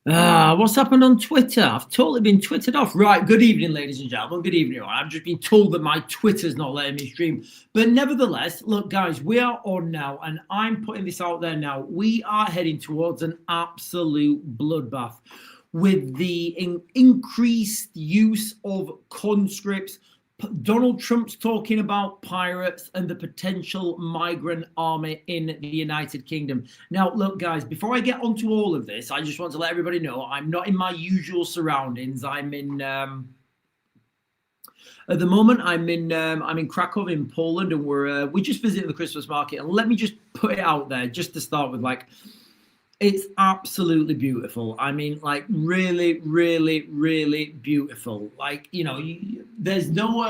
What's happened on Twitter? I've totally been twittered off. Right, good evening, ladies and gentlemen. Good evening. I've just been told that my Twitter's not letting me stream. But nevertheless, look, guys, we are on now, and I'm putting this out there now. We are heading towards an absolute bloodbath with the increased use of conscripts. Donald Trump's talking about pirates and the potential migrant army in the United Kingdom. Now, look, guys, before I get onto all of this, I just want to let everybody know I'm not in my usual surroundings. I'm in, at the moment, I'm in Krakow in Poland, and we just visited the Christmas market. And let me just put it out there, just to start with, like, it's absolutely beautiful. I mean, like, really, really, really beautiful. Like, you know, there's no,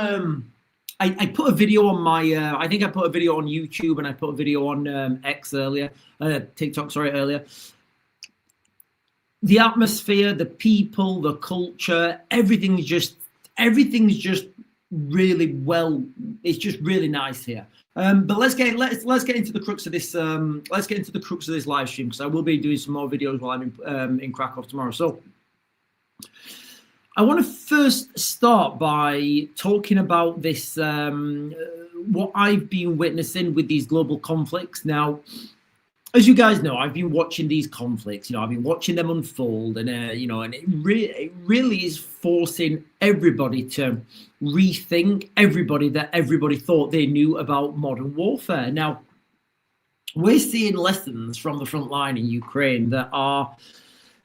I put a video on my, I think I put a video on YouTube, and I put a video on X earlier, TikTok, sorry, earlier. The atmosphere, the people, the culture, everything's just really well. It's just really nice here. But let's get into the crux of this. Let's get into the crux of this live stream, because I will be doing some more videos while I'm in Krakow tomorrow. So I want to first start by talking about this, what I've been witnessing with these global conflicts. Now, as you guys know, I've been watching these conflicts. You know, I've been watching them unfold, and you know, and it really is forcing everybody to rethink everybody thought they knew about modern warfare. Now, we're seeing lessons from the front line in Ukraine that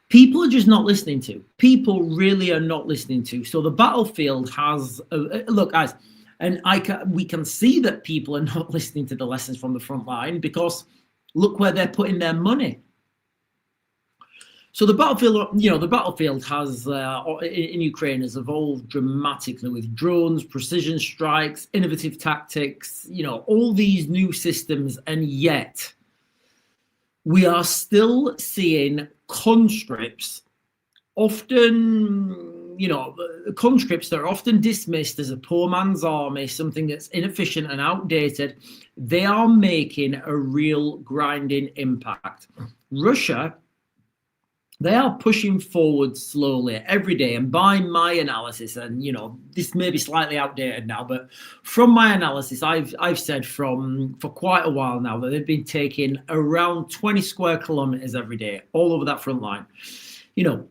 people are just not listening to. People really are not listening to. So the battlefield has look, guys, and we can see that people are not listening to the lessons from the front line, because look where they're putting their money. So the battlefield, you know, the battlefield has in Ukraine has evolved dramatically with drones, precision strikes, innovative tactics, you know, all these new systems, and yet we are still seeing conscripts, often, you know, conscripts that are often dismissed as a poor man's army, something that's inefficient and outdated. They are making a real grinding impact. Russia, they are pushing forward slowly every day. And by my analysis, and you know, this may be slightly outdated now, but from my analysis, I've said for quite a while now that they've been taking around 20 square kilometers every day, all over that front line. You know,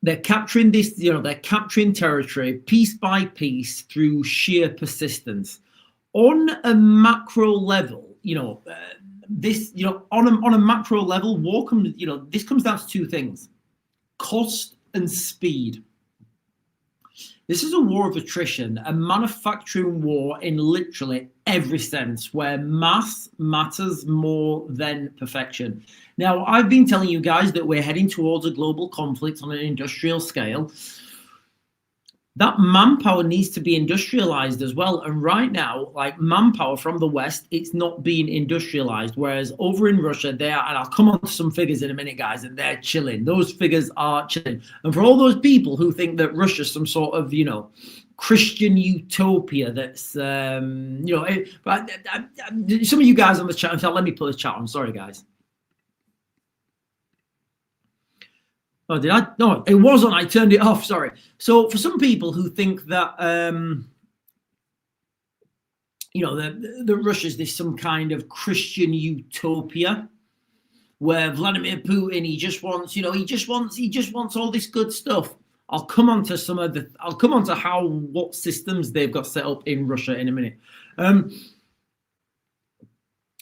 they're capturing this, you know, they're capturing territory piece by piece through sheer persistence. On a macro level, you know, this, you know, on a macro level, war comes, you know, this comes down to two things: cost and speed. This is a war of attrition, a manufacturing war in literally every sense, where mass matters more than perfection. Now, I've been telling you guys that we're heading towards a global conflict on an industrial scale. That manpower needs to be industrialized as well. And right now, like, manpower from the West, it's not being industrialized. Whereas over in Russia, they are, and I'll come on to some figures in a minute, guys, and they're chilling. Those figures are chilling. And for all those people who think that Russia's some sort of, you know, Christian utopia that's, you know, some of you guys on the chat, in fact, let me put the chat on. Sorry, guys. Oh, did I? No, it was on. I turned it off. Sorry. So for some people who think that, you know, that Russia's this some kind of Christian utopia, where Vladimir Putin, he just wants, you know, he just wants all this good stuff. I'll come on to what systems they've got set up in Russia in a minute.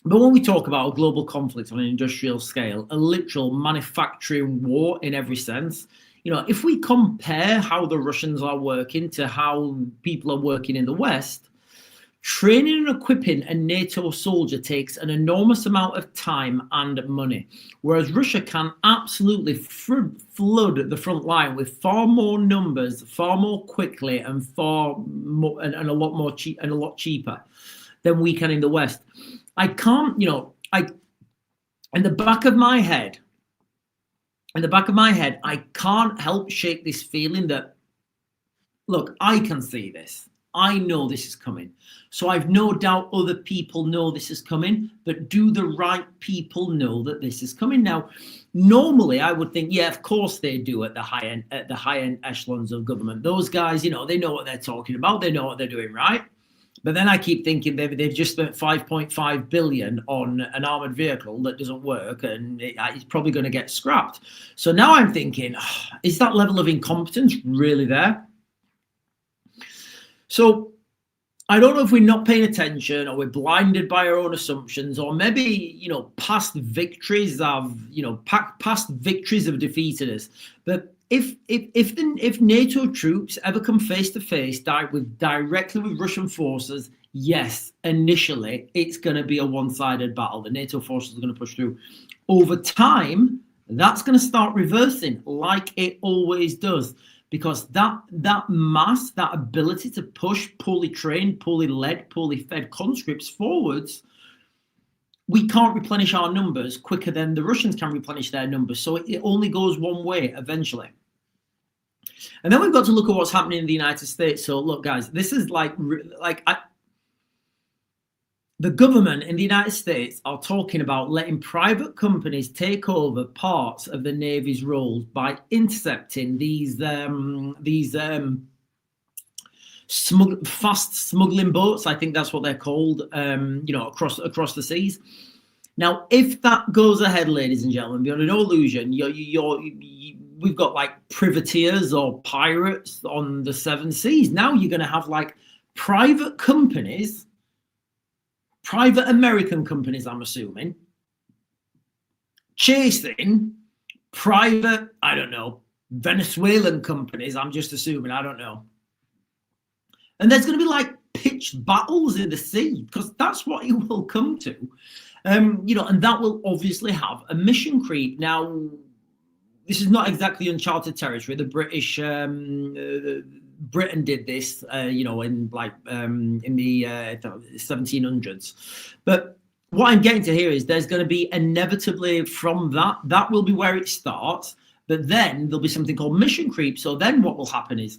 But when we talk about a global conflict on an industrial scale, a literal manufacturing war in every sense, you know, if we compare how the Russians are working to how people are working in the West, training and equipping a NATO soldier takes an enormous amount of time and money, whereas Russia can absolutely flood the front line with far more numbers, far more quickly, and far more and a lot more cheap and a lot cheaper than we can in the West. I can't, you know, in the back of my head, I can't help shake this feeling that, look, I can see this. I know this is coming. So I've no doubt other people know this is coming, but do the right people know that this is coming? Now, normally I would think, yeah, of course they do at the high end echelons of government. Those guys, you know, they know what they're talking about. They know what they're doing, right? But then I keep thinking they've just spent 5.5 billion on an armored vehicle that doesn't work, and it's probably going to get scrapped. So now I'm thinking, is that level of incompetence really there? So I don't know if we're not paying attention, or we're blinded by our own assumptions, or maybe, you know, past victories have defeated us. But if NATO troops ever come face to face directly with Russian forces, yes, initially it's going to be a one-sided battle. The NATO forces are going to push through. Over time, that's going to start reversing, like it always does, because that mass, that ability to push poorly trained, poorly led, poorly fed conscripts forwards, we can't replenish our numbers quicker than the Russians can replenish their numbers. So it only goes one way eventually. And then we've got to look at what's happening in the United States. So look, guys, this is the government in the United States are talking about letting private companies take over parts of the Navy's roles by intercepting these fast smuggling boats. I think that's what they're called, you know, across the seas. Now, if that goes ahead, ladies and gentlemen, beyond no illusion, we've got like privateers or pirates on the seven seas. Now you're going to have like private companies, private American companies, I'm assuming, chasing private, I don't know, Venezuelan companies, I'm just assuming, I don't know. And there's going to be like pitched battles in the sea, because that's what it will come to. You know, and that will obviously have a mission creep. Now, this is not exactly uncharted territory. The British, Britain did this, you know, in the 1700s. But what I'm getting to here is there's going to be inevitably from that will be where it starts. But then there'll be something called mission creep. So then what will happen is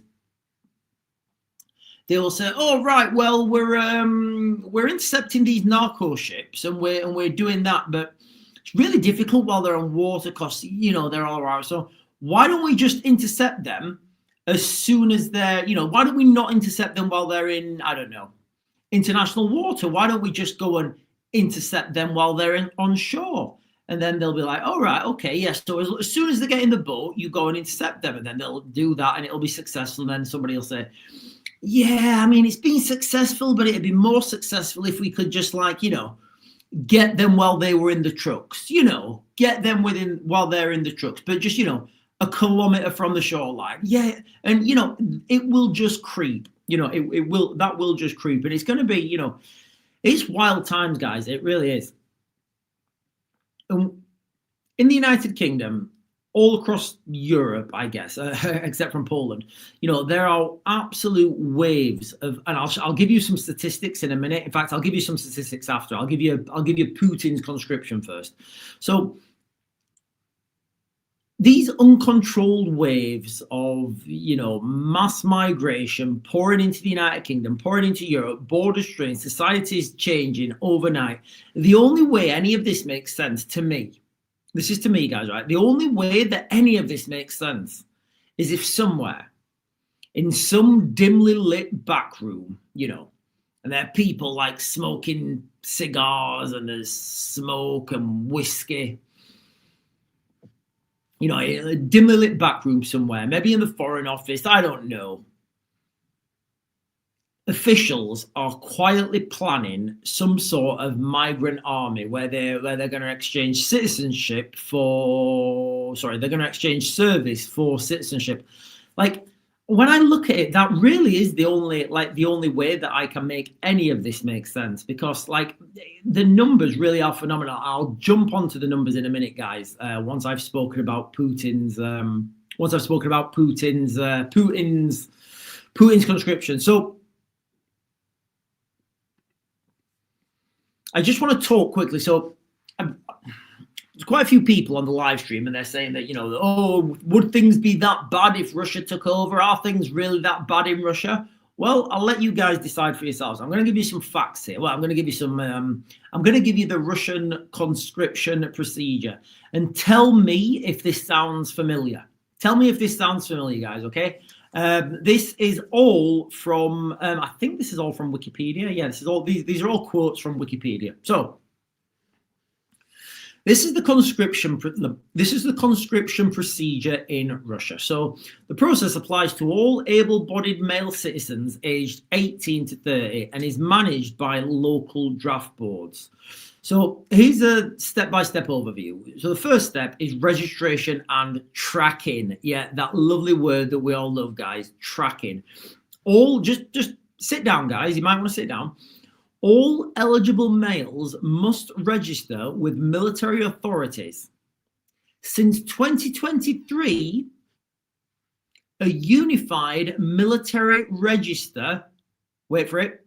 they will say, "Oh right, well we're intercepting these narco ships and we're doing that, but it's really difficult while they're on water because, you know, they're all right. So why don't we just intercept them as soon as they're, you know, why don't we not intercept them while they're in, I don't know, international water? Why don't we just go and intercept them while they're on shore?" And then they'll be like, "All right, okay, yes." So as soon as they get in the boat, you go and intercept them, and then they'll do that, and it'll be successful. And then somebody will say, "Yeah, I mean, it's been successful, but it'd be more successful if we could just, like, you know, get them while they were in the trucks, you know, get them while they're in the trucks, but just, you know, a kilometer from the shoreline." Yeah, and you know, it will just creep. You know, that will just creep, and it's going to be, you know, it's wild times, guys. It really is. In the United Kingdom, all across Europe, I guess, except from Poland, you know, there are absolute waves of, and I'll give you some statistics in a minute. In fact, I'll give you some statistics after. I'll give you Putin's conscription first. So these uncontrolled waves of, you know, mass migration pouring into the United Kingdom, pouring into Europe, borders strained, societies changing overnight. The only way any of this makes sense to me, this is to me, guys, right? The only way that any of this makes sense is if somewhere in some dimly lit back room, you know, and there are people like smoking cigars and there's smoke and whiskey, you know, a dimly lit back room somewhere, maybe in the Foreign Office, I don't know. Officials are quietly planning some sort of migrant army where they're going to exchange citizenship for, they're going to exchange service for citizenship. Like, when I look at it, that really is the only way that I can make any of this make sense, because like the numbers really are phenomenal. I'll jump onto the numbers in a minute, guys. Once I've spoken about Putin's conscription. So I just want to talk quickly. So there's quite a few people on the live stream, and they're saying that, you know, oh, would things be that bad if Russia took over? Are things really that bad in Russia? Well, I'll let you guys decide for yourselves. I'm going to give you some facts here. Well, I'm going to give you some, I'm going to give you the Russian conscription procedure, and tell me if this sounds familiar. Tell me if this sounds familiar, guys, okay? This is all from, I think this is all from Wikipedia. Yeah, this is all, these are all quotes from Wikipedia. So, this is the conscription procedure in Russia. So the process applies to all able-bodied male citizens aged 18 to 30 and is managed by local draft boards. So here's a step-by-step overview. So the first step is registration and tracking. Yeah, that lovely word that we all love, guys, tracking. All just sit down, guys. You might want to sit down. All eligible males must register with military authorities. Since 2023, a unified military register, wait for it,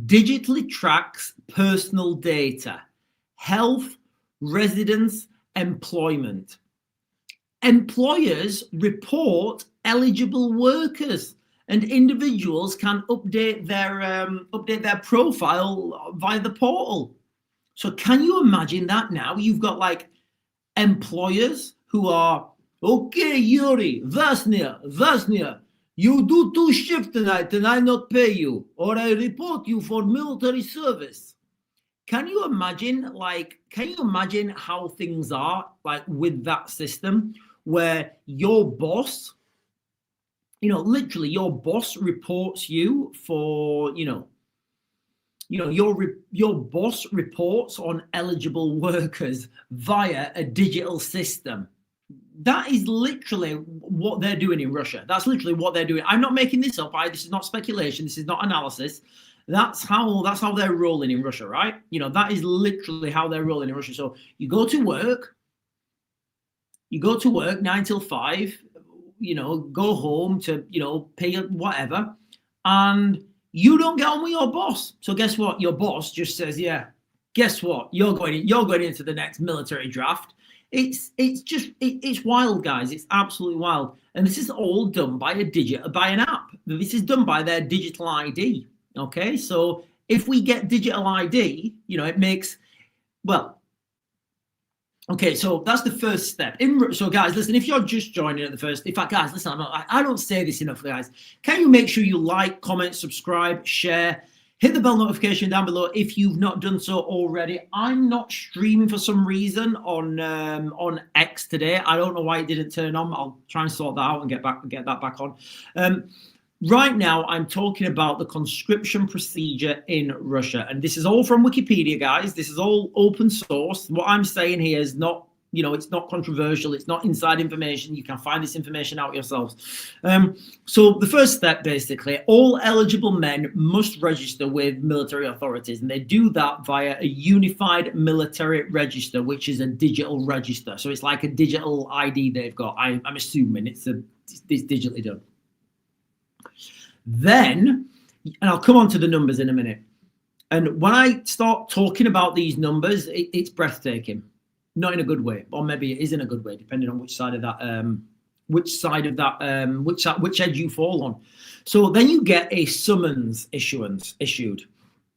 digitally tracks personal data, health, residence, employment. Employers report eligible workers, and individuals can update their profile via the portal. So can you imagine that now? You've got like employers who are, okay, Yuri, Vasnia, you do 2 shifts tonight and I not pay you, or I report you for military service. Can you imagine, how things are like with that system where your boss, literally your boss reports you for, your boss reports on eligible workers via a digital system. That is literally what they're doing in Russia. That's literally what they're doing. I'm not making this up. This is not speculation. This is not analysis. That's how they're rolling in Russia, right? That is literally how they're rolling in Russia. So you go to work 9 till 5, go home to, pay whatever, and you don't get on with your boss. So guess what? Your boss just says, yeah, guess what? You're going into the next military draft. It's wild, guys. It's absolutely wild. And this is all done by an app. This is done by their digital ID. Okay. So if we get digital ID, it makes, well, okay, so that's the first step. So, guys, listen, if you're just joining at the first, in fact, guys, listen, I don't say this enough, guys. Can you make sure you like, comment, subscribe, share, hit the bell notification down below if you've not done so already. I'm not streaming for some reason on X today. I don't know why it didn't turn on. I'll try and sort that out and get that back on. Right now, I'm talking about the conscription procedure in Russia. And this is all from Wikipedia, guys. This is all open source. What I'm saying here is not, it's not controversial. It's not inside information. You can find this information out yourselves. So the first step, basically, all eligible men must register with military authorities. And they do that via a unified military register, which is a digital register. So it's like a digital ID they've got. I'm assuming it's digitally done. Then, and I'll come on to the numbers in a minute. And when I start talking about these numbers, it's breathtaking. Not in a good way, or maybe it is in a good way, depending on which edge you fall on. So then you get a summons issued.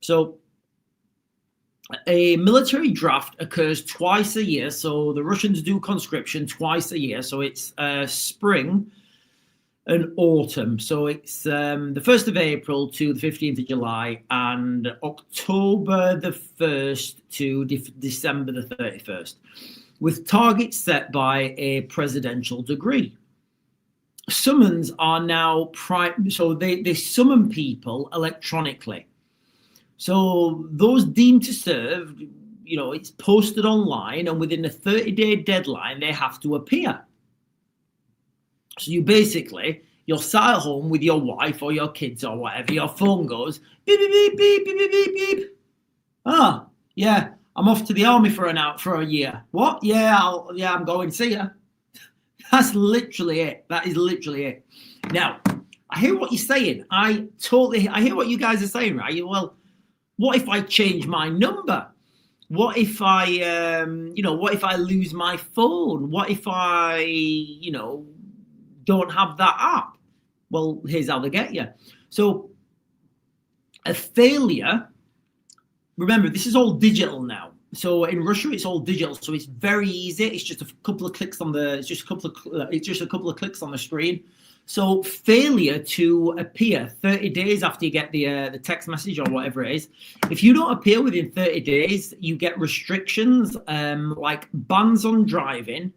So a military draft occurs twice a year. So the Russians do conscription twice a year. So it's spring and autumn. So it's the 1st of April to the 15th of July and October the 1st to December the 31st, with targets set by a presidential decree. Summons are now so they summon people electronically. So those deemed to serve, it's posted online, and within a 30-day deadline, they have to appear. So you're sat at home with your wife or your kids or whatever, your phone goes, beep, beep, beep, beep, beep, beep, beep. Ah, yeah, I'm off to the army for a year. What? Yeah, I'm going. See ya. That's literally it. That is literally it. Now, I hear what you're saying. I hear what you guys are saying, right? Well, what if I change my number? What if I, what if I lose my phone? What if I, don't have that app? Well, here's how they get you. So A failure, remember, this is all digital now. So in Russia, it's all digital, so it's very easy. It's just a couple of clicks on the. It's just a couple of clicks on the screen. So failure to appear 30 days after you get the text message or whatever it is. If you don't appear within 30 days, you get restrictions like bans on driving,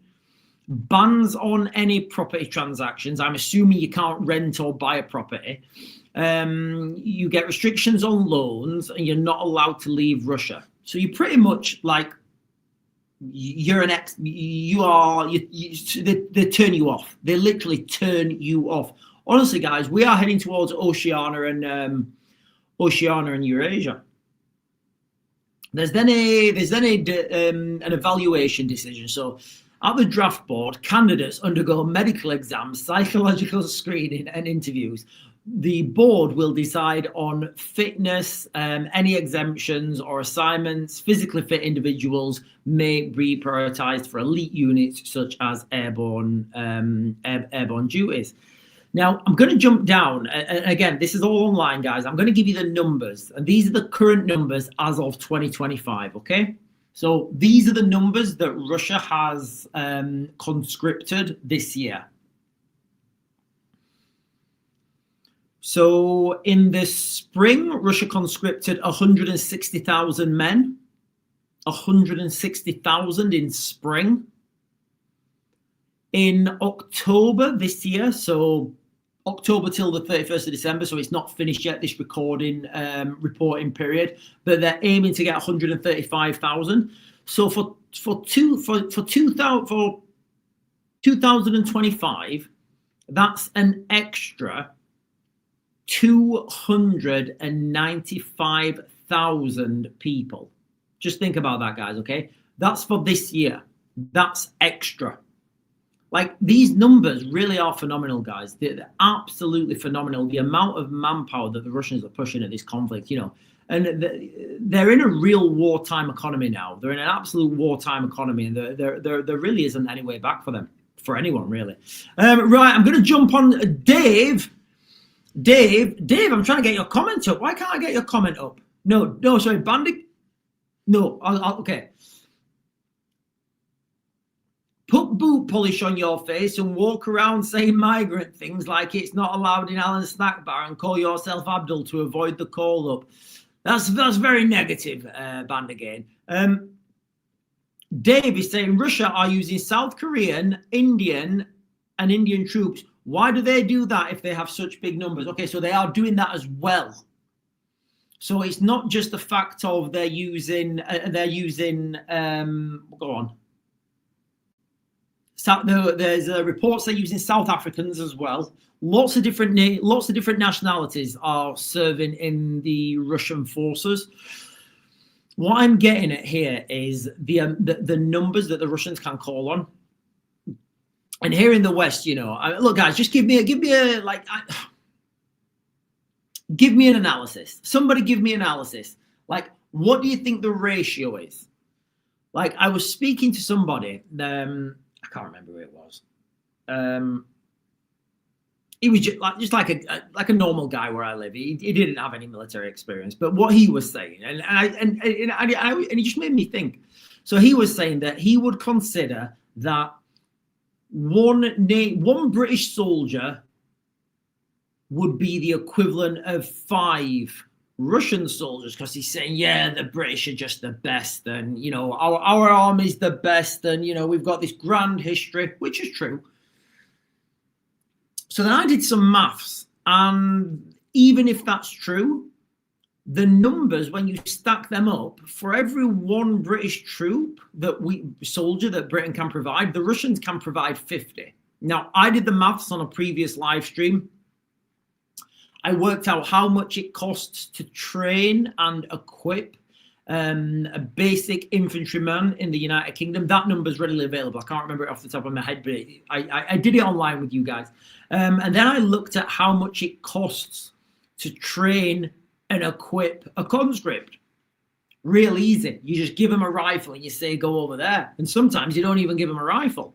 bans on any property transactions. I'm assuming you can't rent or buy a property. You get restrictions on loans, and you're not allowed to leave Russia. So you pretty much like you're an ex. They turn you off. They literally turn you off. Honestly, guys, we are heading towards Oceania and Eurasia. There's then an evaluation decision. So at the draft board, candidates undergo medical exams, psychological screening, and interviews. The board will decide on fitness, any exemptions or assignments. Physically fit individuals may be prioritized for elite units such as airborne duties. Now, I'm going to jump down. Again, this is all online, guys. I'm going to give you the numbers, and these are the current numbers as of 2025, okay? So these are the numbers that Russia has conscripted this year. So in the spring, Russia conscripted 160,000 men, 160,000 in spring. In October this year, so October till the 31st of December, so it's not finished yet, this reporting period, but they're aiming to get 135,000. So for 2025, that's an extra 295,000 people. Just think about that, guys, okay? That's for this year. That's extra. Like, these numbers really are phenomenal, guys. They're absolutely phenomenal. The amount of manpower that the Russians are pushing at this conflict, you know, and they're in a real wartime economy now. They're in an absolute wartime economy, and there really isn't any way back for them, for anyone, really. Right, I'm going to jump on Dave. Dave, I'm trying to get your comment up. Why can't I get your comment up? No, sorry, Bandit. No, okay. Put boot polish on your face and walk around saying migrant things like it's not allowed in Alan's snack bar and call yourself Abdul to avoid the call up. That's very negative, Band again. Dave is saying Russia are using South Korean, Indian troops. Why do they do that if they have such big numbers? Okay, so they are doing that as well. So it's not just the fact of they're using go on. There's reports they're using South Africans as well. Lots of different nationalities are serving in the Russian forces. What I'm getting at here is the numbers that the Russians can call on. And here in the West, you know, look, guys, just give me an analysis. Somebody give me analysis. Like, what do you think the ratio is? Like, I was speaking to somebody. I can't remember who it was. He was just like a normal guy where I live. He didn't have any military experience, but what he was saying, and he just made me think. So he was saying that he would consider that one British soldier would be the equivalent of 5 Russian soldiers, because he's saying, yeah, the British are just the best, and you know, our army's the best, and you know, we've got this grand history, which is true. So then I did some maths, and even if that's true, the numbers, when you stack them up, for every one British soldier that Britain can provide, the Russians can provide 50. Now, I did the maths on a previous live stream. I worked out how much it costs to train and equip a basic infantryman in the United Kingdom. That number is readily available. I can't remember it off the top of my head, but I did it online with you guys. And then I looked at how much it costs to train and equip a conscript. Real easy. You just give them a rifle and you say, go over there. And sometimes you don't even give them a rifle.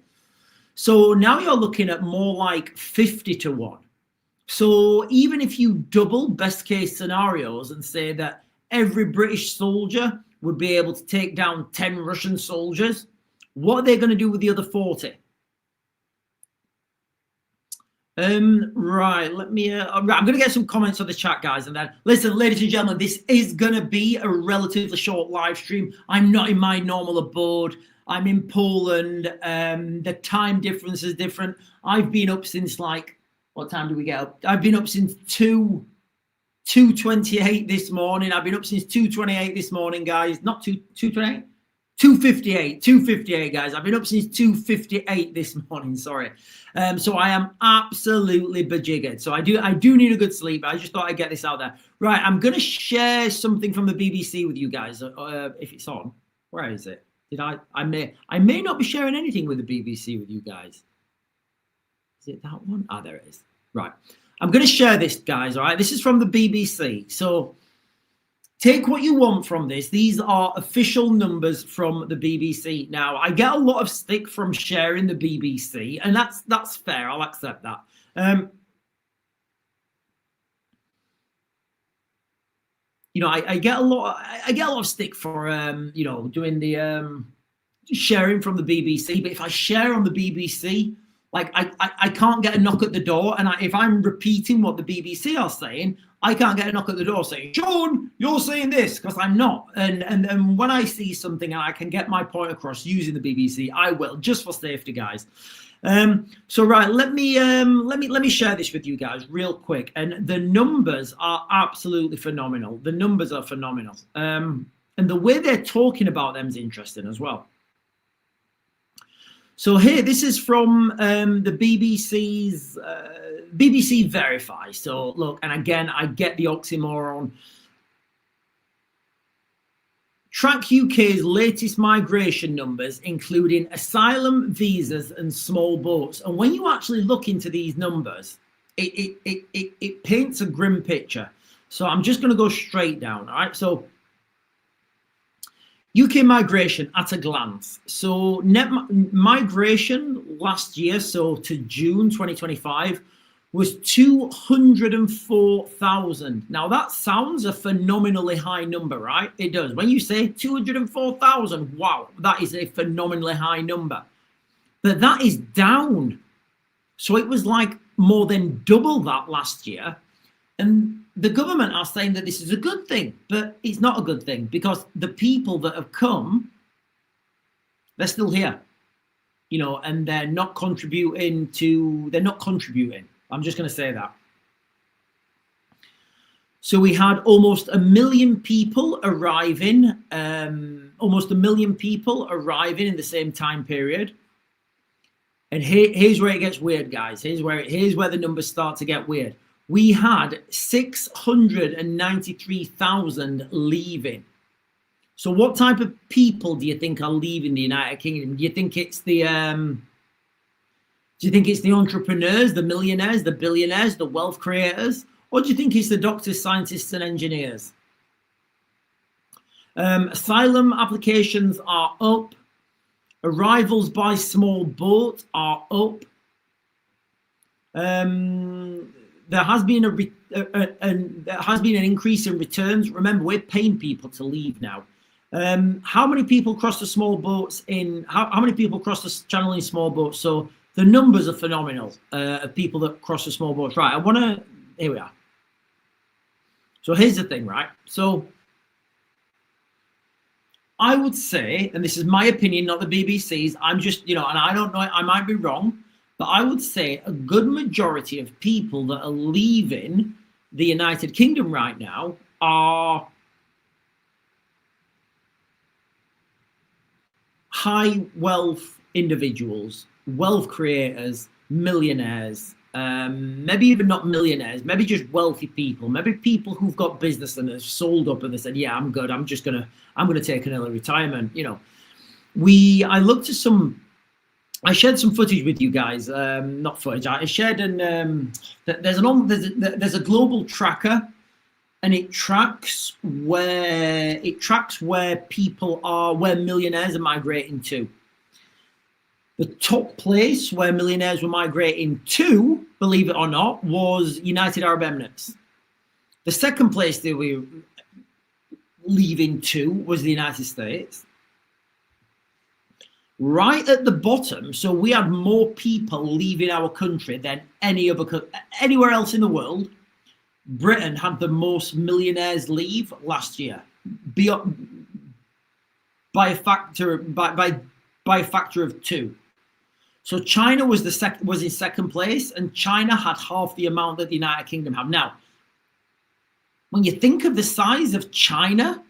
So now you're looking at more like 50 to 1. So even if you double best case scenarios and say that every British soldier would be able to take down 10 Russian soldiers, what are they going to do with the other 40? Right, let me I'm going to get some comments on the chat, guys, and then listen, ladies and gentlemen, this is going to be a relatively short live stream. I'm not in my normal abode. I'm in Poland. The time difference is different. I've been up since, like, what time do we get up? I've been up since 2:28 this morning. I've been up since 2:28 this morning, guys. Not 2:28. 2:58, guys. I've been up since 2:58 this morning. Sorry. So I am absolutely bejiggered. So I do need a good sleep. I just thought I'd get this out there. Right, I'm gonna share something from the BBC with you guys. If it's on, where is it? I may not be sharing anything with the BBC with you guys. Is it that one? Ah, there it is. Right. I'm gonna share this, guys. All right. This is from the BBC. So take what you want from this. These are official numbers from the BBC. Now, I get a lot of stick from sharing the BBC, and that's fair. I'll accept that. You know, I get a lot of stick for you know, doing the sharing from the BBC. But if I share on the BBC, like I can't get a knock at the door, and if I'm repeating what the BBC are saying, I can't get a knock at the door saying, Sean, you're saying this, because I'm not. And when I see something and I can get my point across using the BBC, I will, just for safety, guys. So right, let me share this with you guys real quick. And the numbers are absolutely phenomenal. The numbers are phenomenal. And the way they're talking about them is interesting as well. So here, this is from the BBC's BBC Verify. So look, and again, I get the oxymoron. Track UK's latest migration numbers, including asylum, visas, and small boats. And when you actually look into these numbers, it paints a grim picture. So I'm just going to go straight down. All right. So UK migration at a glance. So net migration last year, so to June 2025, was 204,000. Now that sounds a phenomenally high number, right? It does. When you say 204,000, wow, that is a phenomenally high number. But that is down. So it was like more than double that last year. And the government are saying that this is a good thing, but it's not a good thing, because the people that have come, they're still here, you know, and they're not contributing. I'm just going to say that. So we had almost 1 million people arriving, in the same time period. And here's where it gets weird, guys. Here's where the numbers start to get weird. We had 693,000 leaving. So what type of people do you think are leaving the United Kingdom? Do you think it's the entrepreneurs, the millionaires, the billionaires, the wealth creators? Or do you think it's the doctors, scientists, and engineers? Asylum applications are up. Arrivals by small boat are up. There has been an increase in returns. Remember, we're paying people to leave now. How many people cross the small boats how many people cross the channel in small boats? So the numbers are phenomenal of people that cross the small boats. Right, here we are. So here's the thing, right? So I would say, and this is my opinion, not the BBC's, I'm just, you know, and I don't know, I might be wrong, but I would say a good majority of people that are leaving the United Kingdom right now are high wealth individuals, wealth creators, millionaires, maybe even not millionaires, maybe just wealthy people, maybe people who've got business and have sold up and they said, yeah, I'm good, I'm gonna take an early retirement. You know, I shared some footage with you guys, not footage. I shared there's a global tracker, and it tracks where millionaires are migrating to. The top place where millionaires were migrating to, believe it or not, was United Arab Emirates. The second place they were leaving to was the United States. Right at the bottom, so we had more people leaving our country than anywhere else in the world. Britain had the most millionaires leave last year, by a factor of 2. So China was in second place, and China had half the amount that the United Kingdom have. Now, when you think of the size of China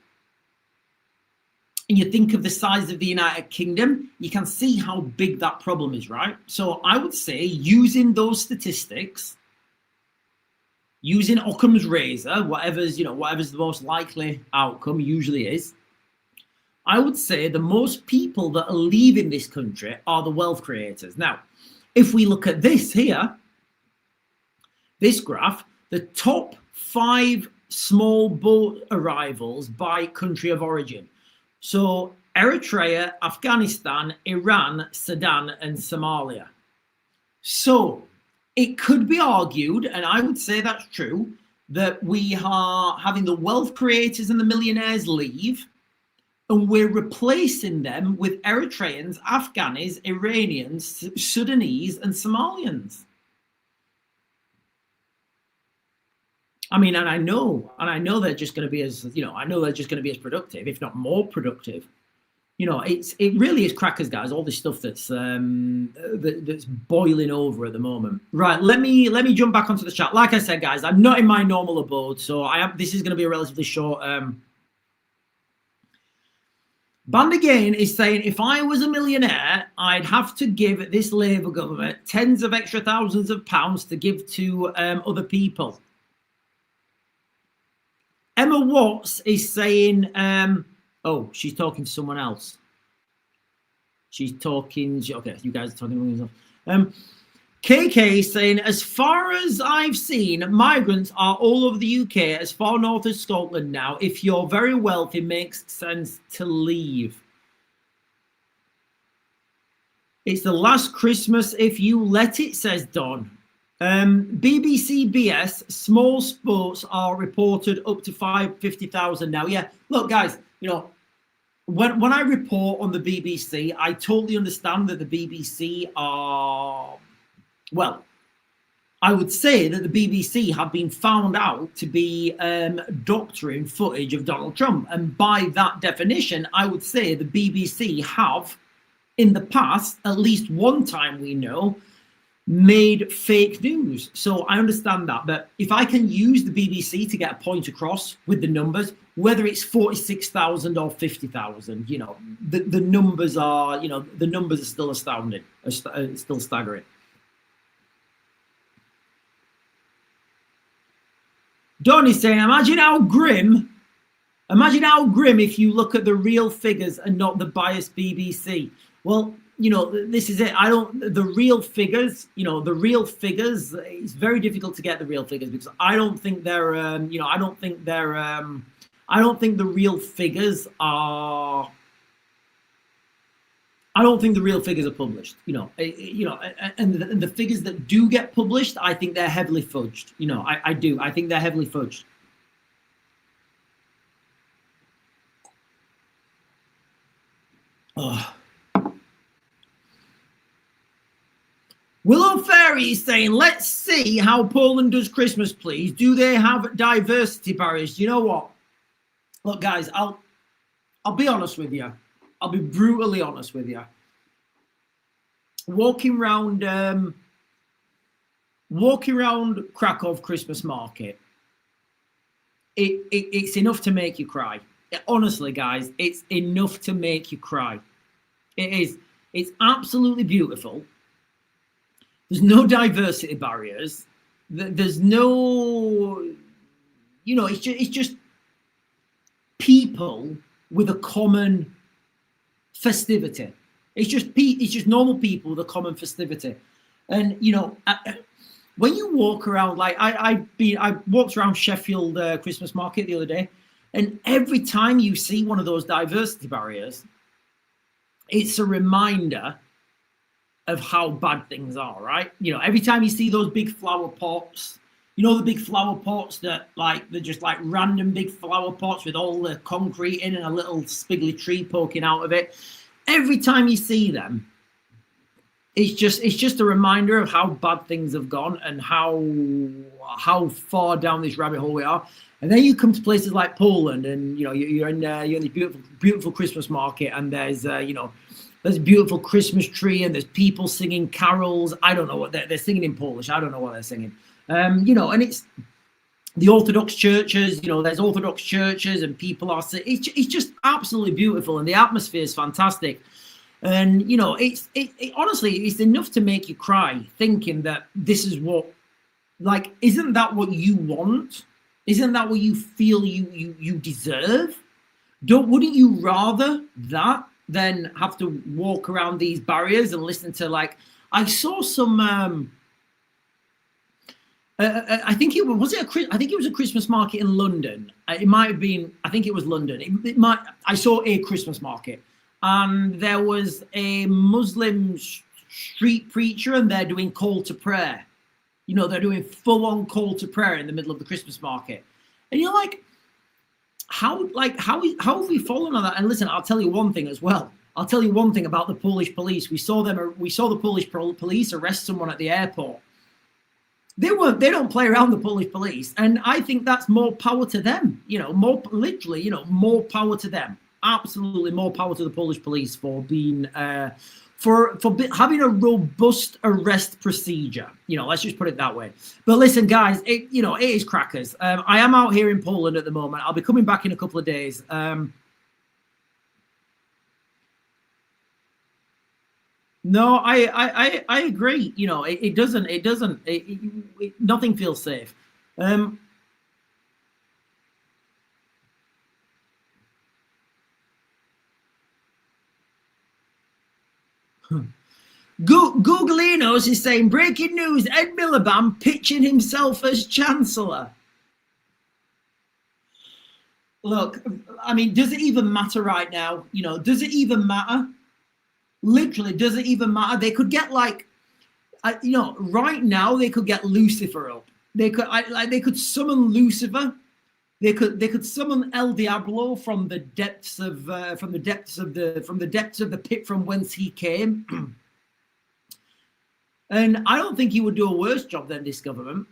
and you think of the size of the United Kingdom, you can see how big that problem is, right? So I would say, using those statistics, using Occam's razor, whatever's the most likely outcome usually is, I would say the most people that are leaving this country are the wealth creators. Now, if we look at this here, this graph, the top 5 small boat arrivals by country of origin. So Eritrea, Afghanistan, Iran, Sudan, and Somalia. So it could be argued, and I would say that's true, that we are having the wealth creators and the millionaires leave, and we're replacing them with Eritreans, Afghanis, Iranians, Sudanese, and Somalians. I mean, and I know they're just going to be as, I know they're just going to be as productive, if not more productive. It really is crackers, guys. All this stuff that's boiling over at the moment. Right, let me jump back onto the chat. Like I said, guys, I'm not in my normal abode, so this is going to be a relatively short. Band again is saying, if I was a millionaire, I'd have to give this Labour government tens of extra thousands of pounds to give to other people. Emma Watts is saying, oh, she's talking to someone else. She's talking, okay, you guys are talking. KK is saying, as far as I've seen, migrants are all over the UK, as far north as Scotland now. If you're very wealthy, it makes sense to leave. It's the last Christmas if you let it, says Don. BBC BS, small boats are reported up to 50,000 now. Yeah, look, guys, when I report on the BBC, I totally understand that the BBC are, well, I would say that the BBC have been found out to be doctoring footage of Donald Trump. And by that definition, I would say the BBC have, in the past, at least one time we know, made fake news. So I understand that. But if I can use the BBC to get a point across with the numbers, whether it's 46,000 or 50,000, the numbers are, the numbers are still astounding, still staggering. Don is saying, imagine how grim if you look at the real figures and not the biased BBC. Well, this is it. The real figures, it's very difficult to get the real figures because I don't think the real figures are published, and the figures that do get published, I think they're heavily fudged. I think they're heavily fudged. Oh. Willow Fairy is saying, let's see how Poland does Christmas, please. Do they have diversity barriers? You know what? Look, guys, I'll be honest with you. I'll be brutally honest with you. Walking around Krakow Christmas market, it's enough to make you cry. Honestly, guys, it's enough to make you cry. It is. It's absolutely beautiful. There's no diversity barriers. There's no, it's just people with a common festivity. It's just normal people with a common festivity. And, when you walk around, like I walked around Sheffield Christmas market the other day, and every time you see one of those diversity barriers, it's a reminder of how bad things are, right? You know, every time you see those big flower pots, you know, the big flower pots that like, they're just like random big flower pots with all the concrete in and a little spiggly tree poking out of it. Every time you see them, it's just a reminder of how bad things have gone and how far down this rabbit hole we are. And then you come to places like Poland, and you know, you're in the beautiful Christmas market, and there's there's a beautiful Christmas tree, and there's people singing carols. I don't know what they're singing in Polish. I don't know what they're singing. You know, and it's the Orthodox churches. You know, there's Orthodox churches, and people are. It's just absolutely beautiful, and the atmosphere is fantastic. And you know, it honestly, it's enough to make you cry, thinking that this is what, like, isn't that what you want? Isn't that what you feel you deserve? Wouldn't you rather that than have to walk around these barriers and listen to, like, I saw some I think it was a Christmas market in London. It might have been, I think it was London. I saw a Christmas market, and there was a Muslim street preacher, and they're doing call to prayer. You know, they're doing full-on call to prayer in the middle of the Christmas market. And you're like, how have we fallen on that? And listen, I'll tell you one thing as well. I'll tell you one thing about the Polish police. We saw the Polish police arrest someone at the airport. They don't play around, the Polish police. And I think that's more power to them. You know, more power to them. Absolutely more power to the Polish police for being for having a robust arrest procedure. You know, let's just put it that way. But listen, guys, it is crackers. I am out here in Poland at the moment. I'll be coming back in a couple of days. No, I agree. You know, nothing feels safe. Googleinos is saying, breaking news, Ed Miliband pitching himself as Chancellor. Look, I mean, does it even matter right now? You know, does it even matter? Literally, does it even matter? They could get like, you know, right now they could get Lucifer up. They could summon Lucifer. They could summon El Diablo from the depths of the pit from whence he came. And I don't think he would do a worse job than this government.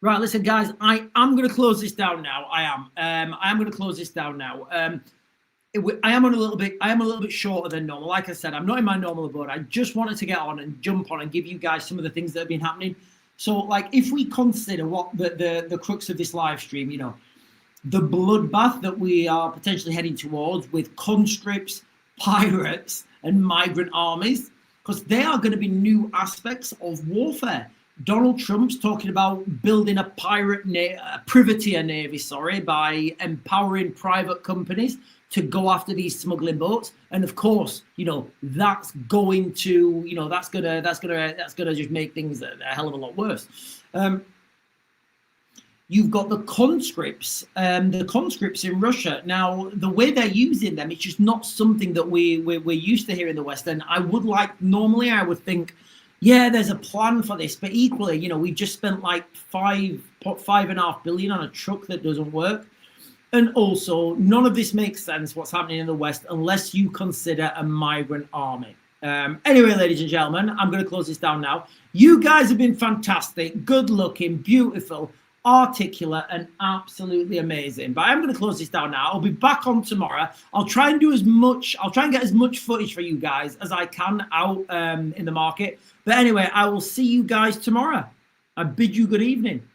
Right, listen, guys, I am going to close this down now. I am going to close this down now. I am a little bit shorter than normal. Like I said, I'm not in my normal abode. I just wanted to get on and jump on and give you guys some of the things that have been happening. So, like, if we consider what the crux of this live stream, you know, the bloodbath that we are potentially heading towards with conscripts, pirates, and migrant armies, because they are going to be new aspects of warfare. Donald Trump's talking about building a privateer navy, by empowering private companies to go after these smuggling boats. And of course, you know, that's going to just make things a hell of a lot worse. You've got the conscripts in Russia. Now, the way they're using them, it's just not something that we're used to here in the West. And I would think, yeah, there's a plan for this, but equally, you know, we just spent like $5.5 billion on a truck that doesn't work. And also, none of this makes sense, what's happening in the West, unless you consider a migrant army. Anyway, ladies and gentlemen, I'm going to close this down now. You guys have been fantastic, good looking, beautiful, articulate, and absolutely amazing. But I'm going to close this down now. I'll be back on tomorrow. I'll try and get as much footage for you guys as I can out in the market. But anyway, I will see you guys tomorrow. I bid you good evening.